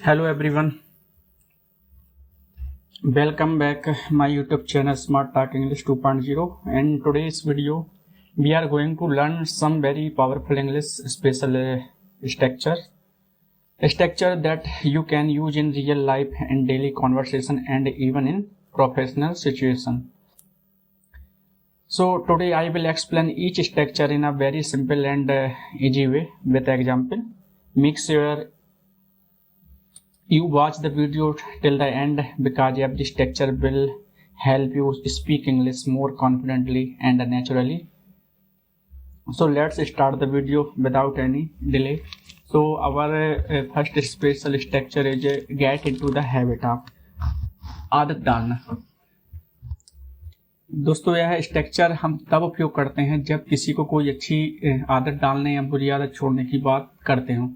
Hello everyone, welcome back my YouTube channel Smart Talk English 2.0. In today's video we are going to learn some very powerful English special structure that you can use in real life and daily conversation and even in professional situation. So today I will explain each structure in a very simple and easy way with example. Make sure you watch the video till the end because every structure will help you speak English more confidently and naturally. So let's start the video without any delay. So our first special structure is get into the habit of आदत डालना. दोस्तों यह structure हम तब उपयोग करते हैं जब किसी को कोई अच्छी आदत डालने या बुरी आदत छोड़ने की बात करते हो.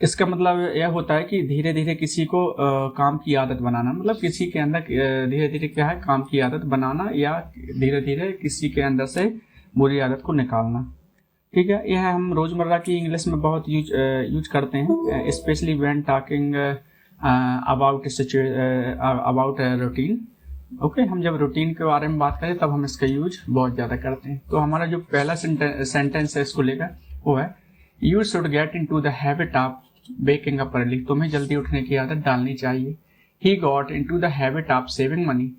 इसका मतलब यह होता है कि धीरे धीरे किसी को काम की आदत बनाना, मतलब किसी के अंदर धीरे धीरे क्या है काम की आदत बनाना या धीरे धीरे किसी के अंदर से बुरी आदत को निकालना. ठीक है, यह हम रोजमर्रा की इंग्लिश में बहुत यूज करते हैं, specially when talking about routine. Okay, हम जब रूटीन के बारे में बात करें तब हम इसका यूज बहुत ज़्यादा करते हैं. तो हमारा जो पहला सेंटेंस है इसको लेकर वो है you should get into the habit of waking up early. तुम्हें जल्दी उठने की आदत डालनी चाहिए. He got into the habit of saving money.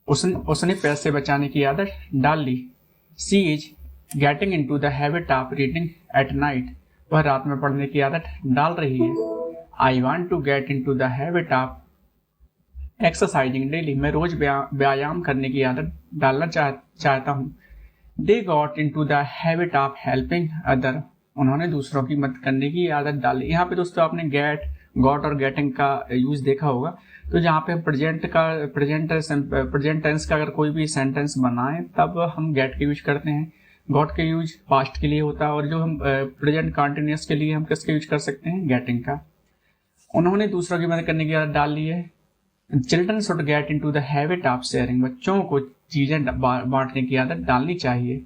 उसने पैसे बचाने की आदत डाल ली. She is getting into the habit of reading at night. वह रात में पढ़ने की आदत डाल रही है. I want to get into the habit of exercising daily. मैं रोज व्यायाम करने की आदत डालना चाहता हूँ. They got into the habit of helping other. उन्होंने दूसरों की मदद करने की आदत डाली. यहाँ पे दोस्तों आपने गेट, गॉट और गेटिंग का यूज देखा होगा. तो जहाँ पे हम प्रेजेंट टेंस का अगर कोई भी सेंटेंस बनाएं तब हम गेट के यूज करते हैं. गॉट के यूज पास्ट के लिए होता है और जो हम प्रेजेंट कंटिन्यूअस के लिए हम किसके यूज कर सकते हैं, गेटिंग का. उन्होंने दूसरों की मदद करने की आदत डाल ली है. Children should get into the habit of sharing. बच्चों को चीजें बांटने की आदत डालनी चाहिए.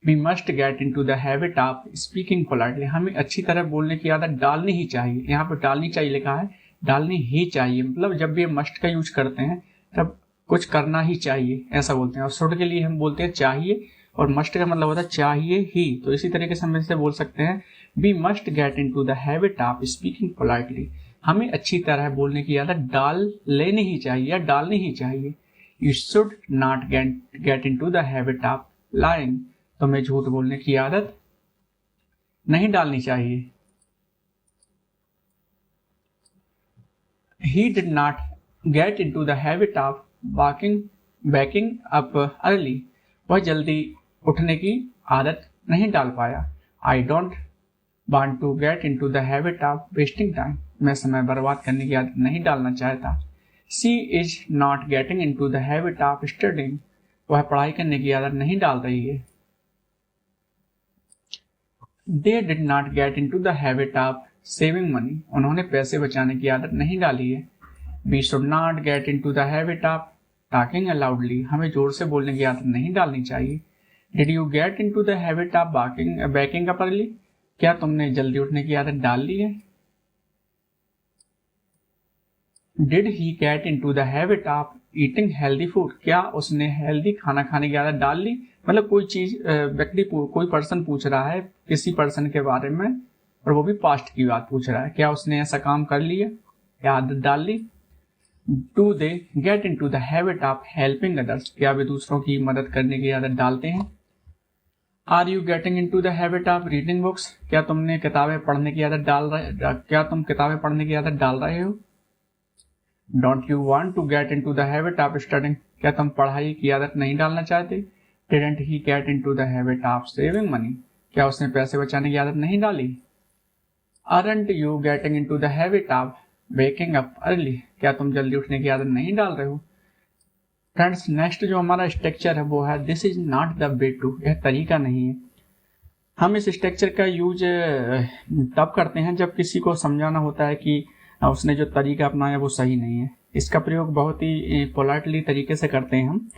We must get into the habit of speaking politely. हमें अच्छी तरह बोलने की आदत डालनी ही चाहिए. यहाँ पर डालनी चाहिए लिखा है, डालनी ही चाहिए. मतलब जब भी हम मस्ट का यूज करते हैं तब कुछ करना ही चाहिए ऐसा बोलते हैं. और शुड के लिए हम बोलते हैं चाहिए और मस्ट का मतलब होता है चाहिए ही. तो इसी तरीके से हम इसे बोल सकते हैं we must get into the habit of speaking politely. हमें अच्छी तरह बोलने की आदत डाल लेनी ही चाहिए या डालनी ही चाहिए. You should not get into the habit of lying. तुम्हें झूठ बोलने की आदत नहीं डालनी चाहिए. He did not get into the habit of waking up early. वह जल्दी उठने की आदत नहीं डाल पाया. I don't want to get into the habit of wasting time. मैं समय बर्बाद करने की आदत नहीं डालना चाहता. She is not getting into the habit of studying. वह पढ़ाई करने की आदत नहीं डाल रही है. They did not get into the habit of saving money. उन्होंने पैसे बचाने की आदत नहीं डाली है. We should not get into the habit of talking aloudly. हमें जोर से बोलने की आदत नहीं डालनी चाहिए. Did you get into the habit of waking up early. क्या तुमने जल्दी उठने की आदत डाल ली है. Did he get into the habit of eating healthy food. क्या उसने हेल्दी खाना खाने की आदत डाल ली. मतलब कोई चीज कोई पर्सन पूछ रहा है किसी पर्सन के बारे में और वो भी पास्ट की बात पूछ रहा है. क्या उसने ऐसा काम कर लिया या आदत डाल ली. Do they get into the habit of helping others. क्या वे दूसरों की मदद करने की आदत डालते हैं. Are you getting into the habit of reading books. क्या तुम किताबें पढ़ने की आदत डाल रहे हो. Don't you want to get into the habit of studying. क्या तुम पढ़ाई की आदत नहीं डालना चाहते. Didn't he get into the habit of saving money. क्या उसने पैसे बचाने की आदत नहीं डाली. Aren't you getting into the habit of waking up early. क्या तुम जल्दी उठने की आदत नहीं डाल रहे हो. फ्रेंड्स, नेक्स्ट जो हमारा स्ट्रक्चर है वो है this is not the way to. यह तरीका नहीं है. हम इस स्ट्रक्चर का यूज तब करते हैं जब किसी को समझाना होता है कि उसने जो तरीका अपनाया वो सही नहीं है. इसका प्रयोग बहुत ही पोलाइटली तरीके से करते हैं हम,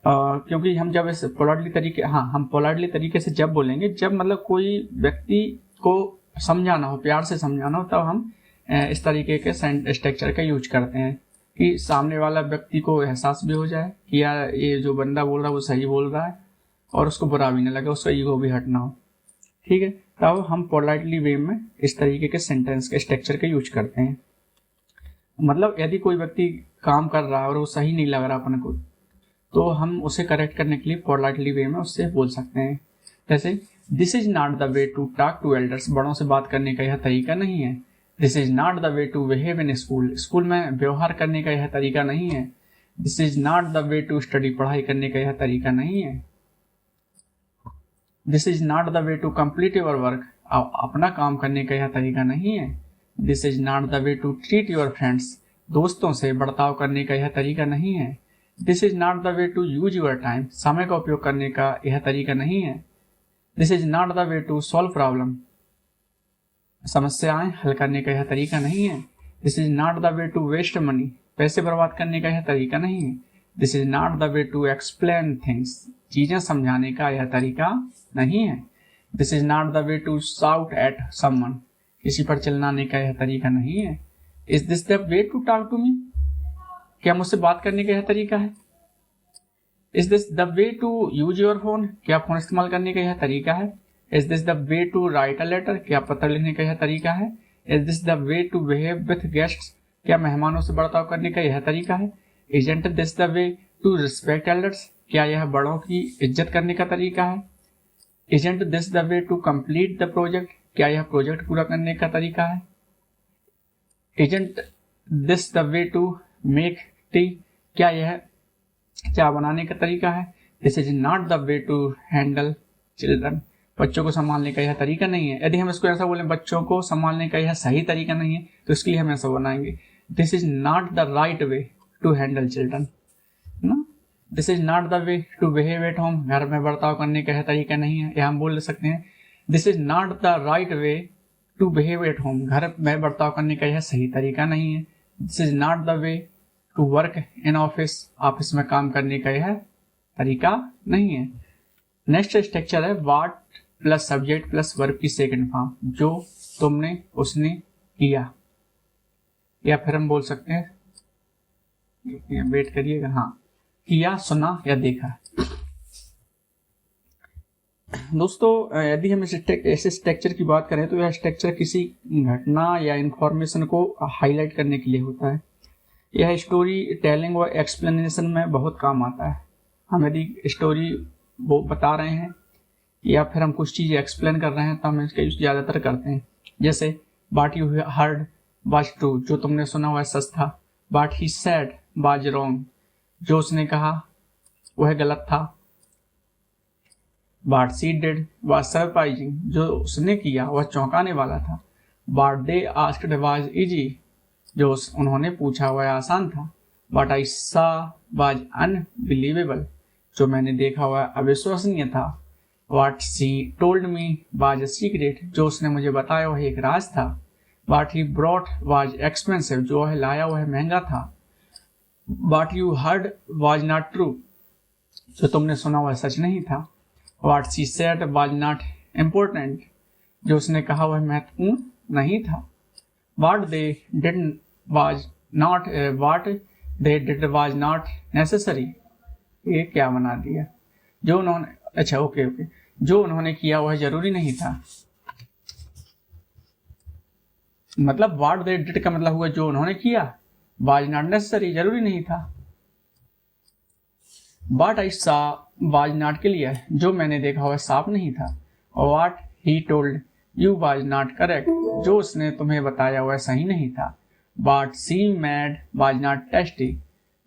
क्योंकि हम जब इस पोलाइटली तरीके से जब बोलेंगे, जब मतलब कोई व्यक्ति को समझाना हो, प्यार से समझाना हो, तब हम इस तरीके के स्ट्रक्चर का यूज करते हैं कि सामने वाला व्यक्ति को एहसास भी हो जाए कि यार ये जो बंदा बोल रहा है वो सही बोल रहा है, और उसको बुरा भी ना लगे, उसका ईगो भी हटना हो। ठीक है, तब हम पोलाइटली वे में इस तरीके के सेंटेंस के स्ट्रक्चर का यूज करते हैं। मतलब यदि कोई व्यक्ति काम कर रहा है और वो सही नहीं लग रहा अपन को, तो हम उसे करेक्ट करने के लिए पोलाइटली वे में उससे बोल सकते हैं। जैसे this is not the way to talk to elders, बड़ों से बात करने का यह तरीका नहीं है। This is not the way to behave in school, school में व्यवहार करने का यह तरीका नहीं है। This is not the way to study, पढ़ाई करने का यह तरीका नहीं है। This is not the way to complete your work, अपना काम करने का यह तरीका नहीं है। This is not the way to treat your friends, दोस्तों से बर्ताव करने का यह तरीका नहीं है। This is not the way to use your time, समय का उपयोग करने का यह तरीका नहीं है। This is not the way to solve problem, समस्याएं हल करने का यह तरीका नहीं है। This is not the way to waste money, पैसे बर्बाद करने का यह तरीका नहीं है। This is not the way to explain things, चीजें समझाने का यह तरीका नहीं है। This is not the way to shout at someone, किसी पर चिल्लाने का यह तरीका नहीं है। Is this the way to talk to me, क्या मुझसे बात करने का यह तरीका है। Is this the way to use your phone, क्या फोन इस्तेमाल करने का यह तरीका है। Is this the way to write a letter, क्या पत्र लिखने का यह तरीका है। Is this the way to behave with guests, क्या मेहमानों से बर्ताव करने का यह तरीका है। Isn't this the way to respect elders, क्या यह बड़ों की इज्जत करने का तरीका है। Isn't this the way to complete the project, क्या यह प्रोजेक्ट पूरा करने का तरीका है। Isn't this the way to make tea, क्या यह चाय बनाने का तरीका है। This is not the way to handle children, बच्चों को संभालने का यह तरीका नहीं है। यदि हम इसको ऐसा बोलें बच्चों को संभालने का यह सही तरीका नहीं है, तो इसके लिए हम ऐसा बनाएंगे this is not the right way to handle children ना। This is not the way to behave at home, घर में बर्ताव करने का यह तरीका नहीं है। या हम बोल सकते हैं this is not the right way to behave at home, घर में बर्ताव करने का यह सही तरीका नहीं है। This is not the way to work in office, office में काम करने का यह तरीका नहीं है। नेक्स्ट स्ट्रक्चर है वाट प्लस सब्जेक्ट प्लस वर्ब की सेकंड फॉर्म, जो, तुमने, उसने, किया। या फिर हम बोल सकते हैं, वेट करिएगा, हाँ, किया, सुना या देखा। दोस्तों यदि हम इस स्ट्रक्चर की बात करें तो यह स्ट्रक्चर किसी घटना या इंफॉर्मेशन को हाईलाइट करने के लिए होता है। यह स्टोरी टेलिंग और एक्सप्लेनेशन में बहुत काम आता है। हम यदि स्टोरी वो बता रहे हैं या फिर हम कुछ चीज़ एक्सप्लेन कर रहे हैं तो हम इसका यूज ज़्यादातर करते हैं। जैसे वाट यू हर्ड वाज ट्रू, जो तुमने सुना वह सच था। What he said was wrong, जो उसने कहा वह गलत था। What she did was surprising, जो उसने किया वह चौंकाने वाला था। What they asked was easy, जो उन्होंने पूछा वह आसान था। वाट आई सा वाज अनबिलीवेबल, जो मैंने देखा वह अविश्वसनीय था। What she told me was a secret, जो उसने मुझे बताया वह एक राज था। What he brought was expensive, जो वह लाया वह महंगा था। What you heard was not true, जो तुमने सुना वह सच नहीं था। What she said was not important, जो उसने कहा वह महत्वपूर्ण नहीं था। What they did was not necessary, ये क्या बना दिया, जो उन्होंने, अच्छा ओके, जो उन्होंने किया वह जरूरी नहीं था। मतलब व्हाट दे डिड का मतलब हुआ जो उन्होंने किया, वाज नॉट नेसेसरी, जरूरी नहीं था। व्हाट आई सा वाज नॉट क्लियर, जो मैंने देखा वह साफ नहीं था। और what he told you was not correct, जो उसने तुम्हें बताया वह सही नहीं था। What she made was not tasty,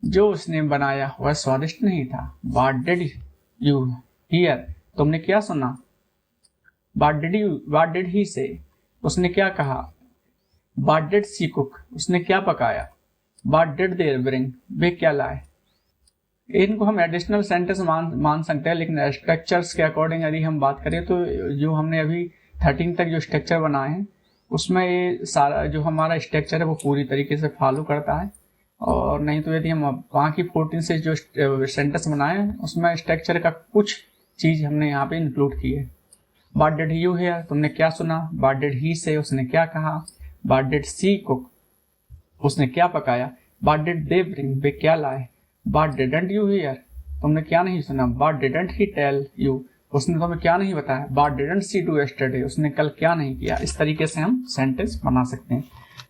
जो उसने बनाया वह स्वादिष्ट नहीं था। व्हाट डिड यू हियर, तुमने क्या सुना। व्हाट डिड ही से, उसने क्या कहा। व्हाट डिड शी कुक, उसने क्या पकाया। व्हाट डिड दे ब्रिंग, वे क्या लाए। इनको हम एडिशनल सेंटेंस मान सकते हैं, लेकिन स्ट्रक्चर्स के अकॉर्डिंग यदि हम बात करें तो जो हमने अभी 13 तक जो स्ट्रक्चर बनाए हैं उसमें ये सारा जो हमारा स्ट्रक्चर है वो पूरी तरीके से फॉलो करता है। और नहीं तो यदि हम बाकी 14 से जो सेंटेंस बनाए हैं उसमें स्ट्रक्चर का कुछ चीज हमने यहाँ पे इंक्लूड की है। व्हाट डिड यू हियर, तुमने क्या सुना। व्हाट डिड ही से, उसने क्या कहा। व्हाट डिड शी कुक, उसने क्या पकाया। व्हाट डिड दे ब्रिंग, वे क्या लाए। व्हाट डिडंट यू हियर, तुमने क्या नहीं सुना। What didn't he tell you, उसने तुम्हें क्या नहीं बताया। What didn't she do yesterday, उसने कल क्या नहीं किया। इस तरीके से हम सेंटेंस बना सकते हैं।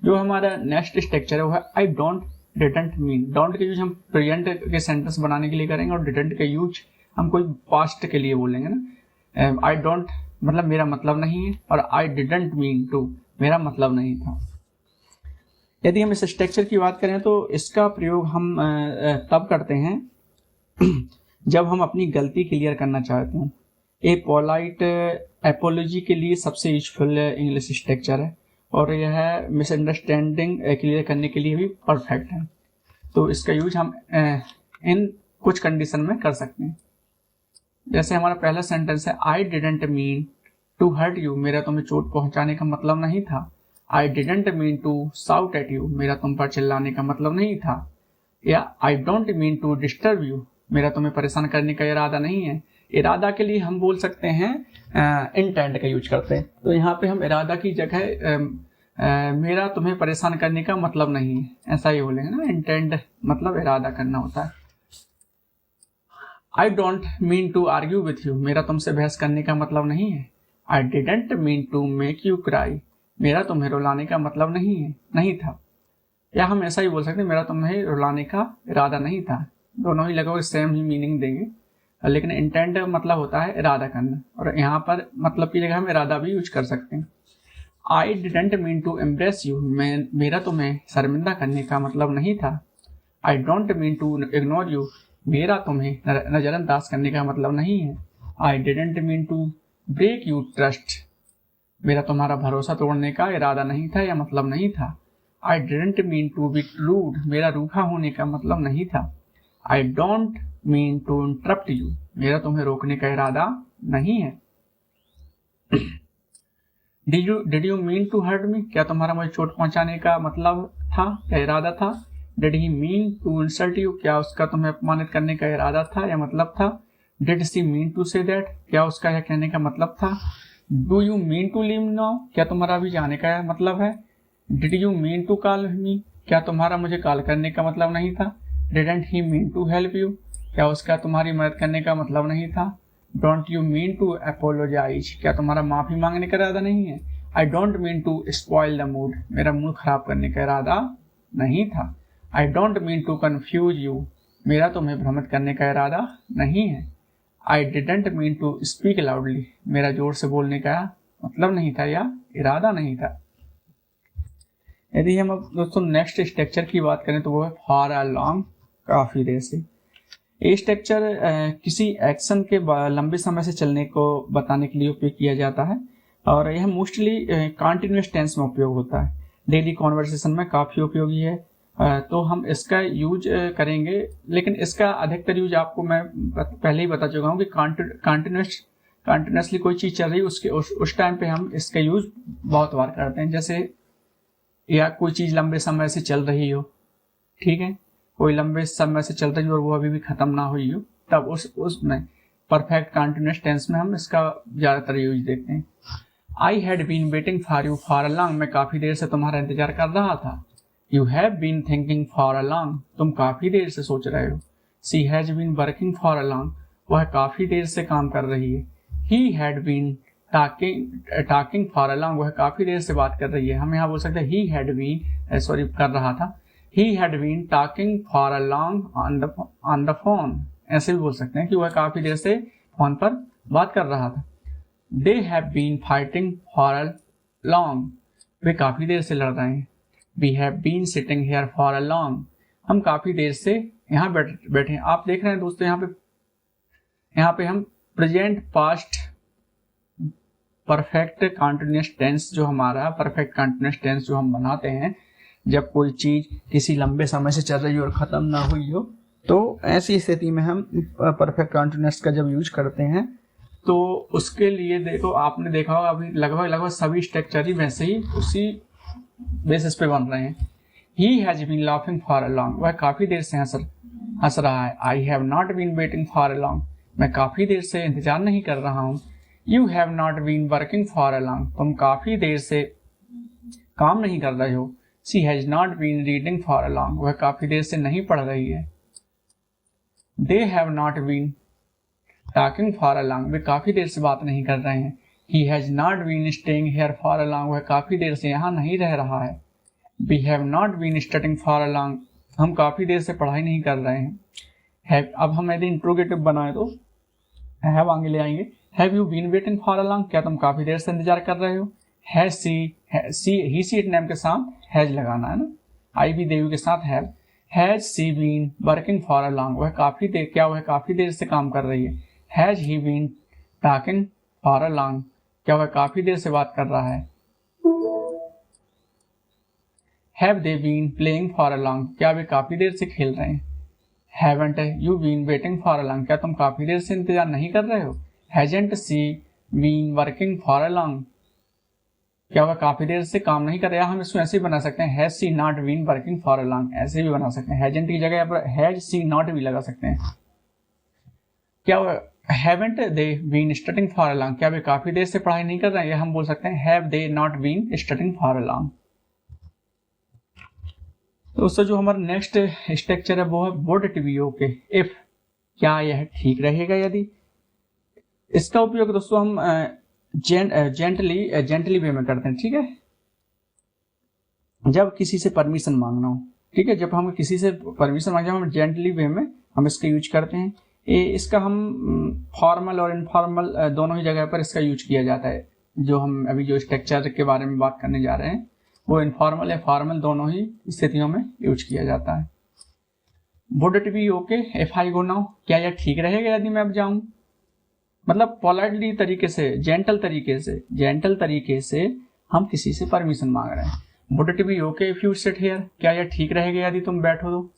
जो हमारा नेक्स्ट स्ट्रक्चर है वो है I don't didn't mean. Don't का यूज हम प्रेजेंट के सेंटेंस बनाने के लिए करेंगे और डिडंट का यूज हम कोई पास्ट के लिए बोलेंगे ना। आई डोंट मतलब मेरा मतलब नहीं है, और आई डिडंट मीन टू मेरा मतलब नहीं था। यदि हम इस स्ट्रक्चर की बात करें तो इसका प्रयोग हम तब करते हैं जब हम अपनी गलती क्लियर करना चाहते हैं। ए पोलाइट एपोलॉजी के लिए सबसे यूजफुल इंग्लिश स्ट्रक्चर है, और यह मिसअंडरस्टैंडिंग क्लियर करने के लिए भी परफेक्ट है। तो इसका यूज हम इन कुछ कंडीशन में कर सकते हैं। जैसे हमारा पहला सेंटेंस है I didn't mean to hurt you, मेरा तुम्हें चोट पहुंचाने का मतलब नहीं था। I didn't mean to shout at you, मेरा तुम पर चिल्लाने का मतलब नहीं था। या I don't mean to disturb you, मेरा तुम्हें परेशान करने का इरादा नहीं है। इरादा के लिए हम बोल सकते हैं इंटेंट का यूज करते हैं। तो यहाँ पे हम इरादा की जगह मेरा तुम्हें परेशान करने का मतलब नहीं है, ऐसा ही बोलेंगे ना। इंटेंट मतलब इरादा करना होता है। I don't mean to argue with you, मेरा तुमसे बहस करने का मतलब नहीं है। I didn't mean to make you cry, मेरा तुम्हें रुलाने का मतलब नहीं था। या हम ऐसा ही बोल सकते हैं मेरा तुम्हें रुलाने का इरादा नहीं था। दोनों ही लगभग सेम ही मीनिंग देंगे, लेकिन इंटेंट मतलब होता है इरादा करना, और यहाँ पर मतलब की जगह हम इरादा भी यूज कर सकते हैं। I didn't mean to embarrass you, मेरा तुम्हें शर्मिंदा करने का मतलब नहीं था। I don't mean to ignore you, मेरा तुम्हें नजरअंदाज करने का मतलब नहीं है। I didn't mean to break you trust, मेरा तुम्हारा भरोसा तोड़ने का इरादा नहीं था या मतलब नहीं था। I didn't mean to be rude, मेरा रूखा होने का मतलब नहीं था। I don't mean to interrupt you, मेरा तुम्हें रोकने का इरादा नहीं है। Did you mean to hurt me, क्या तुम्हारा मुझे चोट पहुंचाने का मतलब था या इरादा था। Did he mean to insult you, क्या उसका तुम्हें अपमानित करने का इरादा था या मतलब था। Did she mean to say that, क्या उसका यह कहने का मतलब था। Do you mean to leave now, क्या तुम्हारा अभी जाने का मतलब है। Did you mean to call me, क्या तुम्हारा मुझे कॉल करने का मतलब नहीं था। Didn't he mean to help you, क्या उसका तुम्हारी मदद करने का मतलब नहीं था। Don't you mean to apologise, क्या तुम्हारा माफी मांगने का इरादा नहीं है। I don't mean to spoil the mood, मेरा मूड खराब करने का इरादा नहीं था। I don't mean to confuse you, मेरा तुम्हें भ्रमित करने का इरादा नहीं है। I didn't mean to speak loudly, मेरा जोर से बोलने का मतलब नहीं था या इरादा नहीं था। यदि हम अब दोस्तों नेक्स्ट स्ट्रक्चर की बात करें तो वो है फॉर अ लॉन्ग, काफी देर से। ये स्ट्रक्चर किसी एक्शन के लंबे समय से चलने को बताने के लिए उपयोग किया जाता है, और यह मोस्टली कंटिन्यूअस टेंस में उपयोग होता है। डेली कॉन्वर्सेशन में काफी उपयोगी है, तो हम इसका यूज करेंगे। लेकिन इसका अधिकतर यूज आपको मैं पहले ही बता चुका हूँ कि कंटिन्यूसली कोई चीज चल रही है उसके उस टाइम पे हम इसका यूज बहुत बार करते हैं। जैसे या कोई चीज लंबे समय से चल रही हो, ठीक है, कोई लंबे समय से चल रही हो और वो अभी भी खत्म ना हुई हो, तब उसमें परफेक्ट कंटिन्यूअस टेंस में हम इसका ज्यादातर यूज देखते हैं। I had been waiting for you for a long, मैं काफी देर से तुम्हारा इंतजार कर रहा था। You have been thinking for a long, तुम काफी देर से सोच रहे हो। She has been working for a long, वह काफी देर से काम कर रही है। He had been talking for a long, वह काफी देर से बात कर रही है। हम यहाँ बोल सकते हैं ही हैड बीन कर रहा था। He had been talking for a long on the phone, ऐसे भी बोल सकते हैं कि वह काफी देर से फोन पर बात कर रहा था। They have been fighting for a long, वे काफी देर से लड़ रहे हैं। We have been sitting here for a long, हम काफी देर से यहाँ बैठे हैं। आप देख रहे हैं दोस्तों यहाँ पे हम present past perfect continuous tense जो हमारा परफेक्ट कंटिन्यूअस टेंस जो हम बनाते हैं जब कोई चीज किसी लंबे समय से चल रही हो और खत्म ना हुई हो, तो ऐसी स्थिति में हम परफेक्ट कंटिन्यूअस का जब यूज करते हैं तो उसके लिए देखो आपने देखा होगा अभी लगभग सभी स्ट्रक्चर ही वैसे ही उसी बेसिस पे बन रहे हैं। He has been laughing for a long, वह काफी देर से हंस रहा है। I have not been waiting for a long, मैं काफी देर से इंतजार नहीं कर रहा हूँ। You have not been working for a long, तुम काफी देर से काम नहीं कर रहे हो। She has not been reading for a long, वह काफी देर से नहीं पढ़ रही है। They have not been talking for a long, वे काफी देर से बात नहीं कर रहे हैं। He has not been staying here for a long, वह काफी देर से यहाँ नहीं रह रहा है। We have not been studying for a long, हम काफी देर से पढ़ाई नहीं कर रहे हैं। हैव, अब हम यदि इंट्रोगेटिव बनाए तो हैव आगे ले आएंगे। Have you been waiting for a long, क्या तुम काफी देर से इंतजार कर रहे हो। Has she he she it name के साथ हैज लगाना है ना, आई भी देव के साथ have. Has she been working for a long, वह काफी देर, क्या वह काफी देर से काम कर रही है। Has he been talking for a long, क्या वह काफी देर से बात कर रहा है। Have they been playing for a long, क्या वे काफी देर से खेल रहे हैं। Haven't you been waiting for a long, क्या तुम काफी देर से इंतजार नहीं कर रहे हो। Hasn't she been working for a long, क्या वह काफी देर से काम नहीं कर रहा। हम इसको ऐसे भी बना सकते हैं, has she not been working for a long, ऐसे भी बना सकते हैं। हैजंट की जगह पर हैज सी नॉट भी लगा सकते हैं। क्या वह haven't they been studying for a long, क्या वे काफी देर से पढ़ाई नहीं कर रहे हैं, या हम बोल सकते हैं have they not been studying for a long. तो दोस्तों जो हमारा नेक्स्ट स्ट्रक्चर है वो है would it be okay if, क्या यह ठीक रहेगा यदि। इसका उपयोग दोस्तों हम जेंटली वे में करते हैं, ठीक है, जब किसी से परमिशन मांगना हो, ठीक है, जब हम किसी से परमिशन मांगे हम जेंटली वे में हम इसका यूज करते हैं। इसका हम फॉर्मल और इनफॉर्मल दोनों ही जगह पर इसका यूज किया जाता है। जो हम अभी जो स्ट्रक्चर के बारे में बात करने जा रहे हैं वो इनफॉर्मल या फॉर्मल दोनों ही स्थितियों में यूज किया जाता है। Would it be okay if I go now, क्या यह ठीक रहेगा यदि मैं अब जाऊं। मतलब पोलाइटली तरीके से, जेंटल तरीके से हम किसी से परमिशन मांग रहे हैं। Would it be okay if you sit here, क्या यह ठीक रहेगा यदि तुम बैठो तो।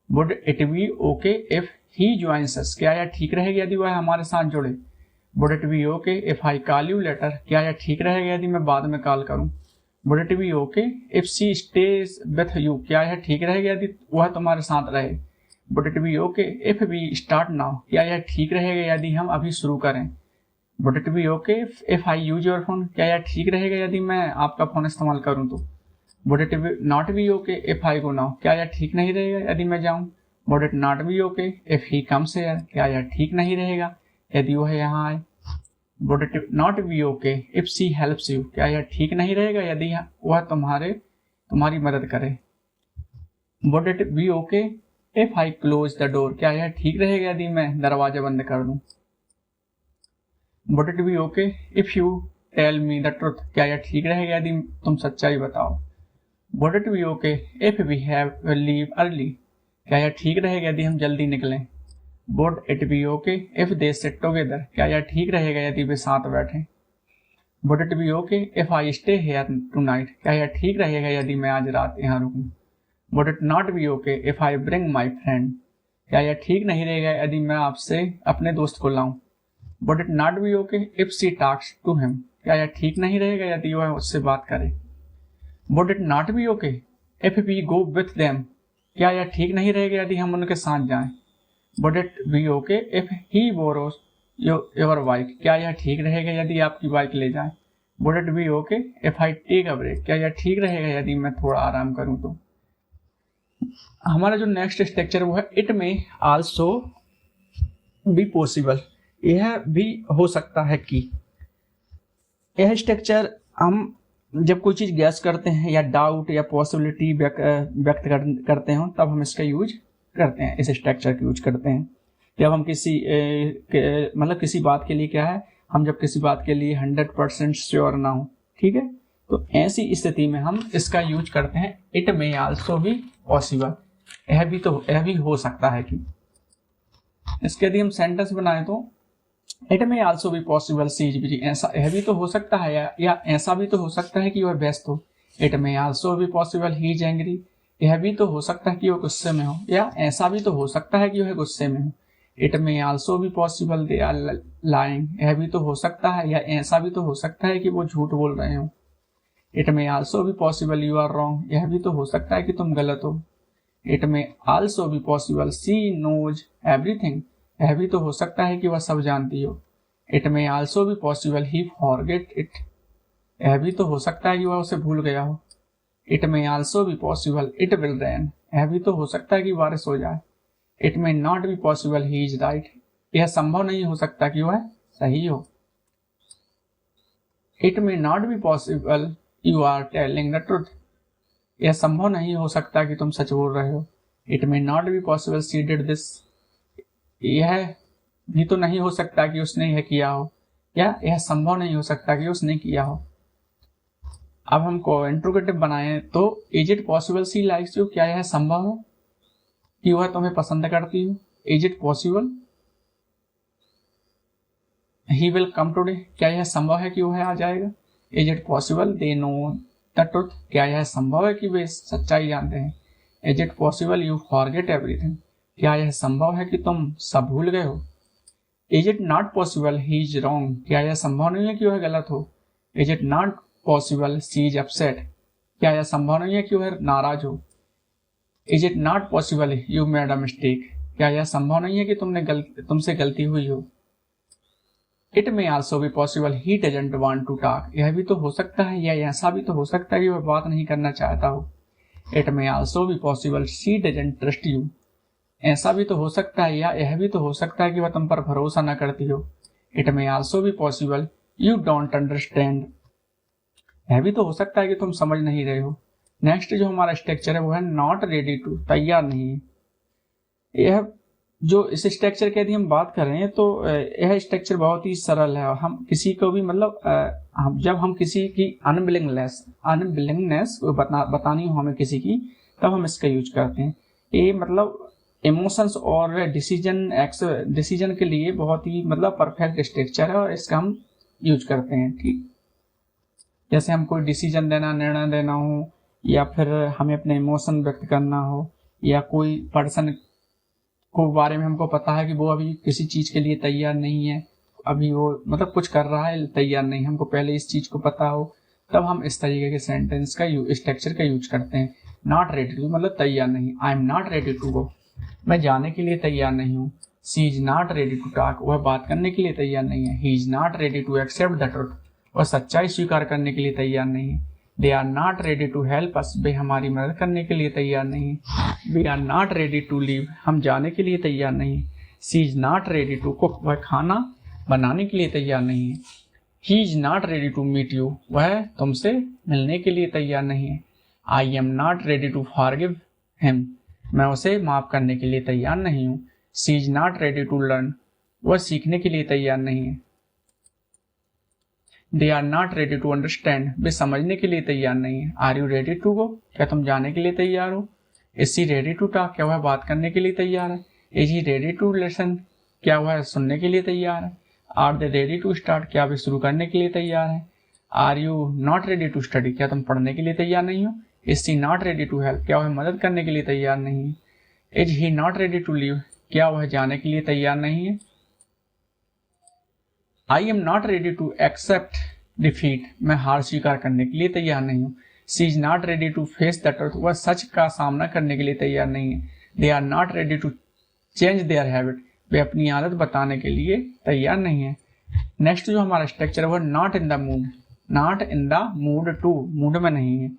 Would it be okay if he joins us, क्या यह ठीक रहेगा यदि वह हमारे साथ जुड़े। Would it be okay if I call you later, क्या यह ठीक रहेगा यदि मैं बाद में कॉल करूं। Would it be okay if she stays with you, क्या यह ठीक रहेगा यदि वह तुम्हारे साथ रहे। Would it be okay if we start now, क्या यह ठीक रहेगा यदि हम अभी शुरू करें। Would it be okay if I use your phone, क्या यह ठीक रहेगा यदि मैं आपका फोन इस्तेमाल करूं तो। Would it not be okay if I go now, क्या यह ठीक नहीं रहेगा यदि मैं जाऊं। Would it not be okay if he comes here, क्या यह ठीक नहीं रहेगा यदि वह यहाँ आए। Would it not be okay if she helps you, क्या यह ठीक नहीं रहेगा यदि वह तुम्हारी मदद करे। Would it be okay if I close the door, क्या यह ठीक रहेगा यदि मैं दरवाजा बंद कर दूं। Would it be okay if you tell me the truth, क्या यह ठीक रहेगा यदि तुम सच्चाई बताओ। Would it be okay if we have leave early, क्या यह ठीक रहेगा यदि हम जल्दी निकलें। Would it be okay if they sit together, क्या यह ठीक रहेगा यदि वे साथ बैठें। Would it be okay if I stay here tonight, क्या यह ठीक रहेगा यदि मैं आज रात यहाँ रुकूं। Would it not be okay if I bring my friend, क्या यह ठीक नहीं रहेगा यदि मैं आपसे अपने दोस्त को लाऊं। Would it not be okay if she talks to him, क्या यह ठीक नहीं रहेगा यदि वह उससे बात करे। Would it not be okay if we go with them, क्या यह ठीक नहीं रहेगा यदि हम उनके साथ जाएं। Would it be okay if he borrows your bike, क्या यह ठीक रहेगा यदि आपकी बाइक ले जाए। Would it be okay if I take a break, क्या यह ठीक रहेगा यदि मैं थोड़ा आराम करूं तो। हमारा जो नेक्स्ट स्ट्रक्चर वो है it may also be possible, यह भी हो सकता है कि। यह स्ट्रक्चर हम जब कोई चीज गैस करते हैं या डाउट या पॉसिबिलिटी व्यक्त करते हो तब हम इसका यूज करते हैं, इस स्ट्रक्चर का यूज करते हैं। जब हम मतलब किसी बात के लिए क्या है, हम जब किसी बात के लिए 100% श्योर ना हो, ठीक है, तो ऐसी स्थिति में हम इसका यूज करते हैं it may also be possible, यह भी हो सकता है कि। इसके यदि हम सेंटेंस बनाए तो it may also be possible C is busy, ऐसा यह भी तो हो सकता है या ऐसा भी तो हो सकता है कि वह व्यस्त हो। It may also be possible he is angry, यह भी तो हो सकता है कि वह गुस्से में हो, या ऐसा भी तो हो सकता है कि वह गुस्से में हो। It may also be possible they are lying, यह भी तो हो सकता है या ऐसा भी तो हो सकता है कि वो झूठ बोल रहे हो। It may also be possible you are wrong, यह भी तो हो सकता है कि तुम गलत हो। It may also be possible she knows everything, यह भी तो हो सकता है कि वह सब जानती हो। It may also be possible he forget it, यह भी तो हो सकता है कि वह उसे भूल गया हो। It may also be possible it will rain, यह भी तो हो सकता है कि बारिश हो जाए। It may not be possible he is right, यह संभव नहीं हो सकता कि वह सही हो। It may not be possible you are telling the truth, यह संभव नहीं हो सकता कि तुम सच बोल रहे हो। It may not be possible she did this, यह भी तो नहीं हो सकता कि उसने यह किया हो, या यह संभव नहीं हो सकता कि उसने किया हो। अब हमको इंट्रोगेटिव बनाए तो is it possible C likes you, क्या यह संभव है कि वह तुम्हें पसंद करती हो। Is it possible he will come today, क्या यह संभव है कि वह आ जाएगा। Is it possible they know the truth, क्या यह संभव है कि वे सच्चाई जानते हैं। Is it possible you forget everything, क्या यह संभव है कि तुम सब भूल गए हो। Is it not possible he is wrong, क्या यह संभव नहीं है कि वह गलत हो। Is it not possible she is upset, क्या यह संभव नहीं है कि वह नाराज हो। Is it not possible you made a mistake, क्या यह संभव नहीं है कि तुमसे गलती हुई हो। It may also be possible he doesn't want to talk, यह भी तो हो सकता है या ऐसा भी तो हो सकता है कि वह बात नहीं करना चाहता हो। It may also be possible she doesn't trust you, ऐसा भी तो हो सकता है या यह भी तो हो सकता है कि वह तुम पर भरोसा न करती हो। It may also be possible you don't understand, यह भी तो हो सकता है कि तुम समझ नहीं रहे हो। नेक्स्ट जो हमारा स्ट्रक्चर है वो है नॉट रेडी टू, तैयार नहीं। यह जो इस स्ट्रक्चर की यदि हम बात कर रहे हैं तो यह स्ट्रक्चर बहुत ही सरल है। हम किसी को भी मतलब जब हम किसी की अनविलिंगनेस बतानी हो हमें किसी की, तब हम इसका यूज करते हैं। ये मतलब इमोशंस और डिसीजन के लिए बहुत ही मतलब परफेक्ट स्ट्रक्चर है और इसका हम यूज करते हैं। ठीक, जैसे हम कोई डिसीजन देना, निर्णय देना हो, या फिर हमें अपने इमोशन व्यक्त करना हो, या कोई पर्सन को बारे में हमको पता है कि वो अभी किसी चीज के लिए तैयार नहीं है, अभी वो मतलब कुछ कर रहा है तैयार नहीं, हमको पहले इस चीज को पता हो, तब हम इस तरीके के सेंटेंस का स्ट्रक्चर का यूज करते हैं। नॉट रेडी टू मतलब तैयार नहीं। I am not ready to go, मैं जाने के लिए तैयार नहीं हूँ। She is not ready to talk, वह बात करने के लिए तैयार नहीं है। He is not ready to accept the truth, वह सच्चाई स्वीकार करने के लिए तैयार नहीं है। They are not ready to help us, वे हमारी मदद करने के लिए तैयार नहीं है। We are not ready to leave, हम जाने के लिए तैयार नहीं है। She is not ready to cook, वह खाना बनाने के लिए तैयार नहीं है। He is not ready to meet you, वह तुमसे मिलने के लिए तैयार नहीं है। I am not ready to forgive him, मैं उसे माफ करने के लिए तैयार नहीं हूँ। She is not ready to learn, वह सीखने के लिए तैयार नहीं है। They are not ready to understand, वे समझने के लिए तैयार नहीं है। Are you ready to go, क्या तुम जाने के लिए तैयार हो। Is she ready to talk, क्या वह बात करने के लिए तैयार है। Is he ready to listen, क्या वह सुनने के लिए तैयार है। Are they ready to start, क्या वे शुरू करने के लिए तैयार है। Are you not ready to study, क्या तुम पढ़ने के लिए तैयार नहीं हो। Is she not ready to help, क्या वह मदद करने के लिए तैयार नहीं है। Is he not ready to leave, क्या वह जाने के लिए तैयार नहीं है। I am not ready to accept defeat, मैं हार स्वीकार करने के लिए तैयार नहीं हूँ। She is not ready to face the truth, वह सच का सामना करने के लिए तैयार नहीं है। They are not ready to change their habit, वे अपनी आदत बताने के लिए तैयार नहीं है। नेक्स्ट जो हमारा स्ट्रक्चर है वो not in the mood, not in the mood to, mood में नहीं है।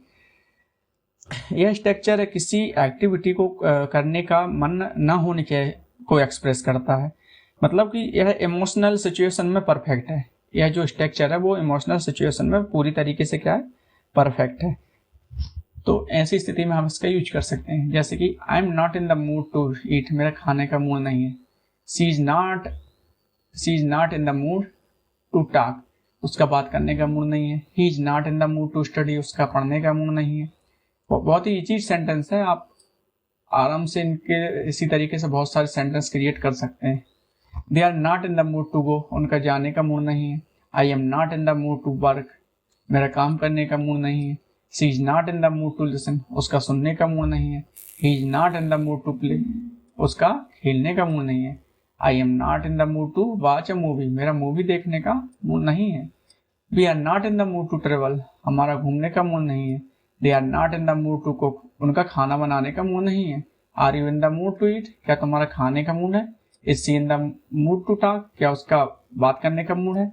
यह स्ट्रक्चर किसी एक्टिविटी को करने का मन न होने के को एक्सप्रेस करता है। मतलब कि यह इमोशनल सिचुएशन में परफेक्ट है। यह जो स्ट्रक्चर है वो इमोशनल सिचुएशन में पूरी तरीके से क्या है, परफेक्ट है। तो ऐसी स्थिति में हम इसका यूज कर सकते हैं, जैसे कि I am not in the mood to eat, मेरा खाने का मूड नहीं है। She is not in the mood to talk, उसका बात करने का मूड नहीं है। He is not in the mood to study, उसका पढ़ने का मूड नहीं है। बहुत ही इजी सेंटेंस है, आप आराम से इनके इसी तरीके से बहुत सारे सेंटेंस क्रिएट कर सकते हैं। They are not in the mood to go, उनका जाने का मूड नहीं है। I am not in the mood to work, मेरा काम करने का मूड नहीं है। She is not in the mood to listen, उसका सुनने का मूड नहीं है। He is not in the mood to play, उसका खेलने का मूड नहीं है। I am not in the mood to watch a movie, मेरा मूवी देखने का मूड नहीं है। We are not in the mood to travel, हमारा घूमने का मूड नहीं है। They are not in the mood to cook, उनका खाना बनाने का मूड नहीं है। Are you in the mood to eat, क्या तुम्हारा खाने का मूड है। Is she in the mood to talk, क्या उसका बात करने का मूड है।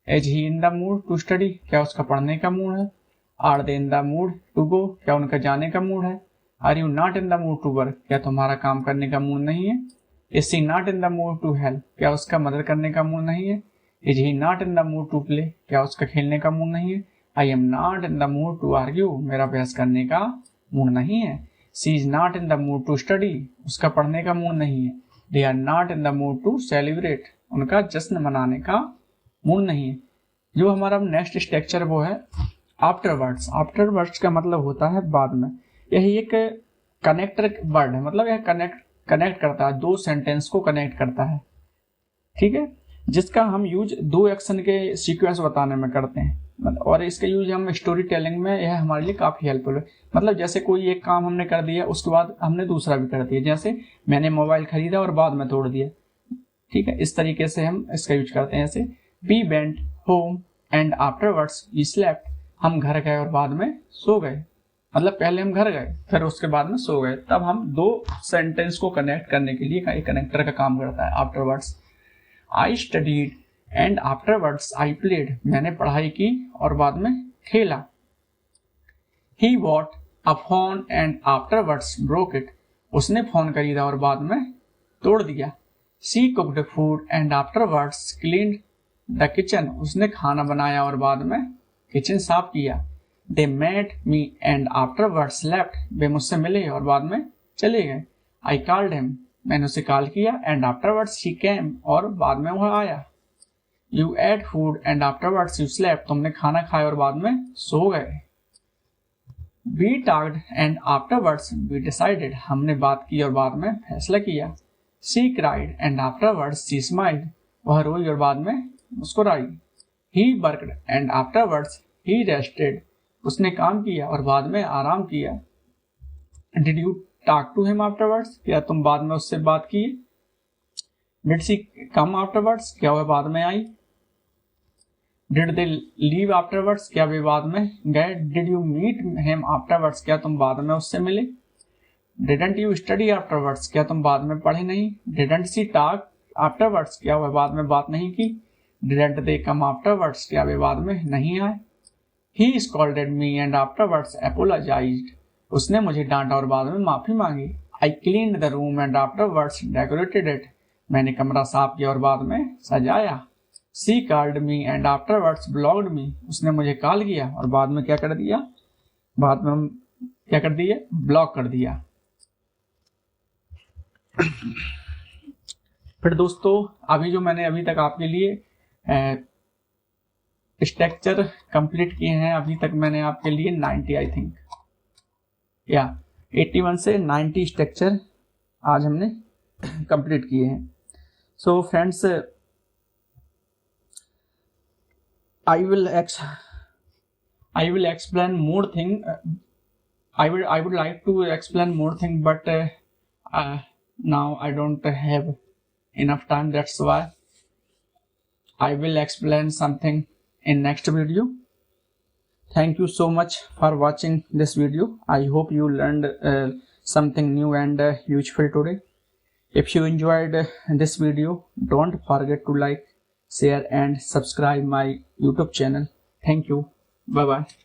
Is he in the mood to study, क्या उसका पढ़ने का मूड है। Are they in the mood to go, क्या उनका जाने का मूड है। Are you not in the mood to work, क्या तुम्हारा काम करने का मूड नहीं है। Is she not in the mood to help, क्या उसका मदद करने का मूड नहीं है। Is he not in the mood to play, क्या उसका खेलने का मूड नहीं है। I am not in the mood to argue, मेरा बहस करने का मूड नहीं है। She is not in the mood to study, उसका पढ़ने का मूड नहीं है। They are not in the mood to celebrate, उनका जश्न मनाने का मूड नहीं है। जो हमारा नेक्स्ट स्ट्रक्चर वो है आफ्टरवर्ड्स। आफ्टरवर्ड्स का मतलब होता है बाद में। यही एक कनेक्टर वर्ड है, मतलब यह कनेक्ट करता है, दो सेंटेंस को कनेक्ट करता है, ठीक है, जिसका हम यूज दो एक्शन के सीक्वेंस बताने में करते हैं। और इसका यूज हम स्टोरी टेलिंग में, यह हमारे लिए काफी हेल्पफुल है। मतलब जैसे कोई एक काम हमने कर दिया, उसके बाद हमने दूसरा भी कर दिया, जैसे मैंने मोबाइल खरीदा और बाद में तोड़ दिया, ठीक है, इस तरीके से हम इसका यूज करते हैं। जैसे we went home and afterwards we slept, हम घर गए और बाद में सो गए। मतलब पहले हम घर गए फिर उसके बाद में सो गए, तब हम दो सेंटेंस को कनेक्ट करने के लिए एक कनेक्टर का काम करता है afterwards. I studied and afterwards I played, मैंने पढ़ाई की और बाद में खेला। He bought a phone and afterwards broke it, उसने फोन खरीदा और बाद में तोड़ दिया। She cooked food and afterwards cleaned the kitchen, उसने खाना बनाया और बाद में किचन साफ किया। They met me and afterwards left, वे मुझसे मिले और बाद में चले गए। आई कॉल्ड हिम, मैंने उसे कॉल किया, एंड आफ्टरवर्ड्स शी केम, और बाद में वह आया। You ate food and afterwards you slept, तुमने खाना खाया और बाद में सो गए। We talked and afterwards we decided, हमने बात की और बाद में फैसला किया। She cried and afterwards she smiled, वह रोई और बाद में मुस्कुराई। He worked and afterwards he rested, उसने काम किया और बाद में आराम किया। Did you talk to him afterwards, क्या तुम बाद में उससे बात की। डिड शी कम आफ्टरवर्ड्स, क्या वह बाद में आई। डिड दे लीव आफ्टरवर्ड्स, क्या वे बाद में गए। Did you meet him afterwards, क्या तुम बाद में उससे मिले। डिडंट यू स्टडी आफ्टरवर्ड्स, क्या तुम बाद में पढ़े नहीं। डिडंट शी टॉक आफ्टरवर्ड्स, क्या वह बाद में बात नहीं की। डिडंट दे कम आफ्टरवर्ड्स, क्या वे बाद में नहीं आए। He scolded me and afterwards apologized, उसने मुझे डांटा और बाद में माफी मांगी। I cleaned the room and afterwards decorated it, मैंने कमरा साफ किया और बाद में सजाया। She called me and afterwards blocked me, उसने मुझे कॉल किया और बाद में क्या कर दिया, बाद में हम क्या कर दिए, ब्लॉक कर दिया। फिर दोस्तों अभी जो मैंने अभी तक आपके लिए स्ट्रक्चर कंप्लीट किए हैं, अभी तक मैंने आपके लिए 90 आई थिंक या 81 से 90 स्ट्रक्चर आज हमने कंप्लीट किए हैं। So friends, I will explain more thing. I would like to explain more thing, but now I don't have enough time. That's why I will explain something in next video. Thank you so much for watching this video. I hope you learned something new and useful today. If you enjoyed this video, don't forget to like, share and subscribe my YouTube channel. Thank you. Bye bye.